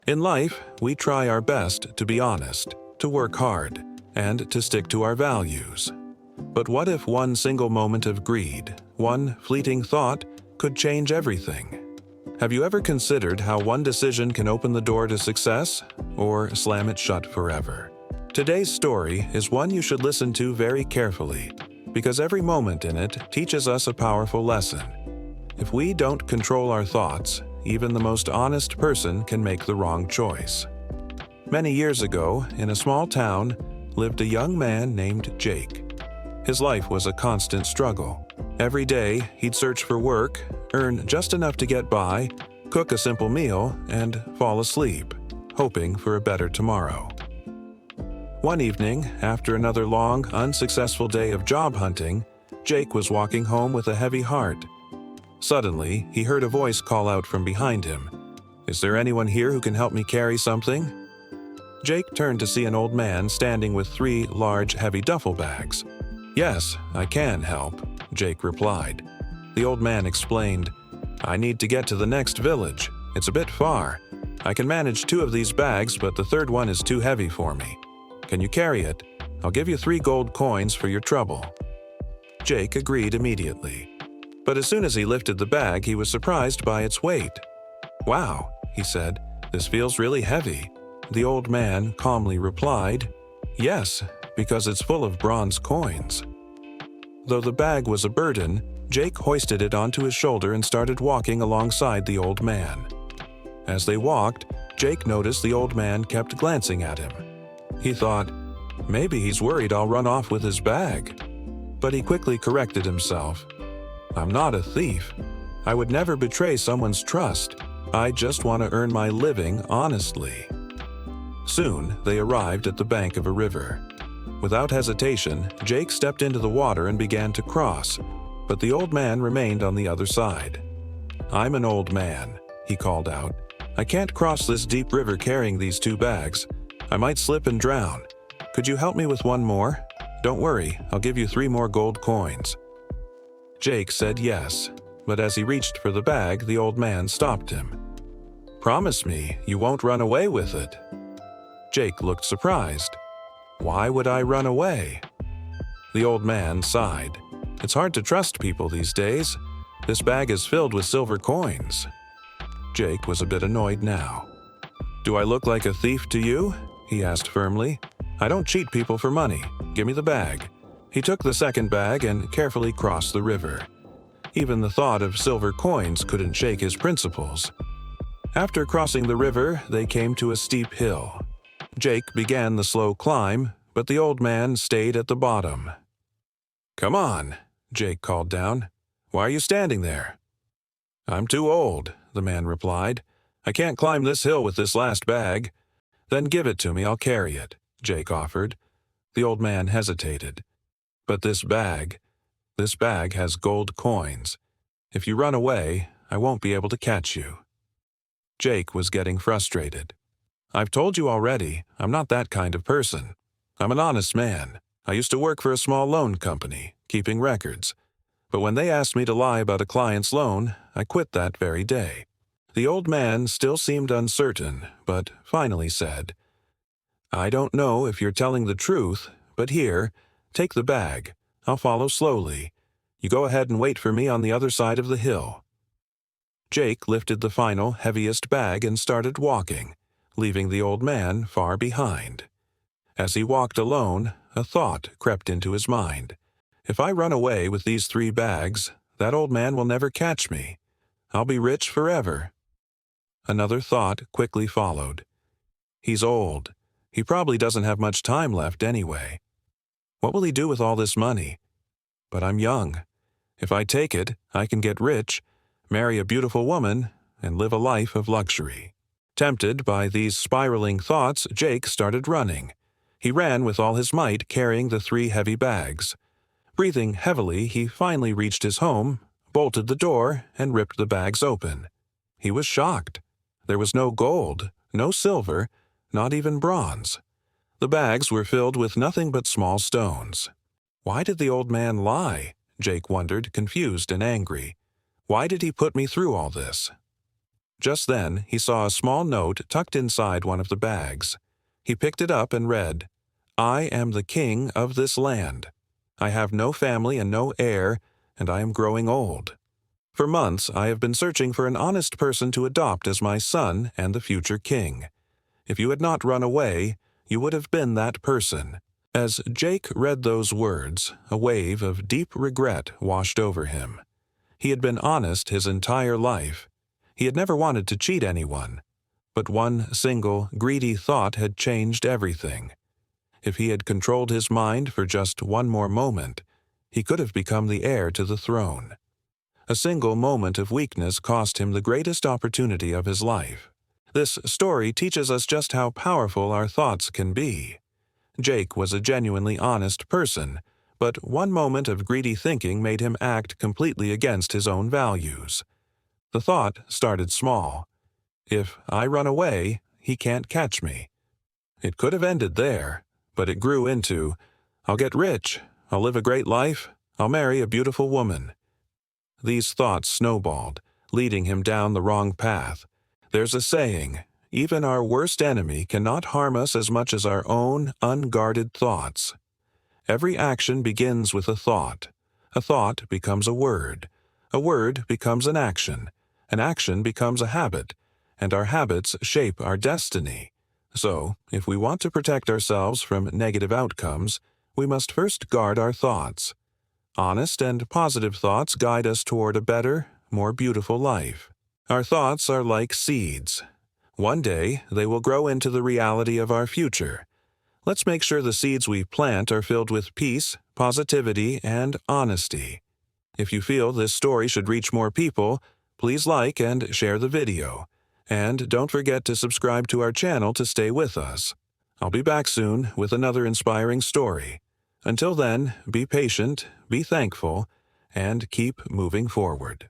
In life, we try our best to be honest, to work hard, and to stick to our values. But what if one single moment of greed, one fleeting thought, could change everything? Have you ever considered how one decision can open the door to success, or slam it shut forever? Today's story is one you should listen to very carefully, because every moment in it teaches us a powerful lesson. If we don't control our thoughts, even the most honest person can make the wrong choice. Many years ago, in a small town, lived a young man named Jake. His life was a constant struggle. Every day, he'd search for work, earn just enough to get by, cook a simple meal, and fall asleep, hoping for a better tomorrow. One evening, after another long, unsuccessful day of job hunting, Jake was walking home with a heavy heart. Suddenly, he heard a voice call out from behind him. "Is there anyone here who can help me carry something?" Jake turned to see an old man standing with 3 large, heavy duffel bags. "Yes, I can help," Jake replied. The old man explained, "I need to get to the next village. It's a bit far. I can manage 2 of these bags, but the third one is too heavy for me. Can you carry it? I'll give you 3 gold coins for your trouble." Jake agreed immediately. But as soon as he lifted the bag, he was surprised by its weight. "Wow," he said, "this feels really heavy." The old man calmly replied, "Yes, because it's full of bronze coins." Though the bag was a burden, Jake hoisted it onto his shoulder and started walking alongside the old man. As they walked, Jake noticed the old man kept glancing at him. He thought, maybe he's worried I'll run off with his bag. But he quickly corrected himself. "I'm not a thief. I would never betray someone's trust. I just want to earn my living honestly." Soon, they arrived at the bank of a river. Without hesitation, Jake stepped into the water and began to cross, but the old man remained on the other side. "I'm an old man," he called out. "I can't cross this deep river carrying these 2 bags. I might slip and drown. Could you help me with one more? Don't worry, I'll give you 3 more gold coins." Jake said yes, but as he reached for the bag, the old man stopped him. "Promise me you won't run away with it." Jake looked surprised. "Why would I run away?" The old man sighed. "It's hard to trust people these days. This bag is filled with silver coins." Jake was a bit annoyed now. "Do I look like a thief to you?" he asked firmly. "I don't cheat people for money. Give me the bag." He took the second bag and carefully crossed the river. Even the thought of silver coins couldn't shake his principles. After crossing the river, they came to a steep hill. Jake began the slow climb, but the old man stayed at the bottom. "Come on," Jake called down. "Why are you standing there?" "I'm too old," the man replied. "I can't climb this hill with this last bag." "Then give it to me, I'll carry it," Jake offered. The old man hesitated. "But this bag has gold coins. If you run away, I won't be able to catch you." Jake was getting frustrated. "I've told you already, I'm not that kind of person. I'm an honest man. I used to work for a small loan company, keeping records. But when they asked me to lie about a client's loan, I quit that very day." The old man still seemed uncertain, but finally said, "I don't know if you're telling the truth, but here, take the bag. I'll follow slowly. You go ahead and wait for me on the other side of the hill." Jake lifted the final, heaviest bag and started walking, leaving the old man far behind. As he walked alone, a thought crept into his mind. "If I run away with these 3 bags, that old man will never catch me. I'll be rich forever." Another thought quickly followed. "He's old. He probably doesn't have much time left anyway. What will he do with all this money? But I'm young. If I take it, I can get rich, marry a beautiful woman, and live a life of luxury." Tempted by these spiraling thoughts, Jake started running. He ran with all his might, carrying the 3 heavy bags. Breathing heavily, he finally reached his home, bolted the door, and ripped the bags open. He was shocked. There was no gold, no silver, not even bronze. The bags were filled with nothing but small stones. Why did the old man lie? Jake wondered, confused and angry. Why did he put me through all this? Just then, he saw a small note tucked inside one of the bags. He picked it up and read, "I am the king of this land. I have no family and no heir, and I am growing old. For months, I have been searching for an honest person to adopt as my son and the future king. If you had not run away, you would have been that person." As Jake read those words, a wave of deep regret washed over him. He had been honest his entire life. He had never wanted to cheat anyone. But one single, greedy thought had changed everything. If he had controlled his mind for just one more moment, he could have become the heir to the throne. A single moment of weakness cost him the greatest opportunity of his life. This story teaches us just how powerful our thoughts can be. Jake was a genuinely honest person, but one moment of greedy thinking made him act completely against his own values. The thought started small. If I run away, he can't catch me. It could have ended there, but it grew into, I'll get rich, I'll live a great life, I'll marry a beautiful woman. These thoughts snowballed, leading him down the wrong path. There's a saying, even our worst enemy cannot harm us as much as our own unguarded thoughts. Every action begins with a thought. A thought becomes a word becomes an action becomes a habit, and our habits shape our destiny. So, if we want to protect ourselves from negative outcomes, we must first guard our thoughts. Honest and positive thoughts guide us toward a better, more beautiful life. Our thoughts are like seeds. One day, they will grow into the reality of our future. Let's make sure the seeds we plant are filled with peace, positivity, and honesty. If you feel this story should reach more people, please like and share the video. And don't forget to subscribe to our channel to stay with us. I'll be back soon with another inspiring story. Until then, be patient, be thankful, and keep moving forward.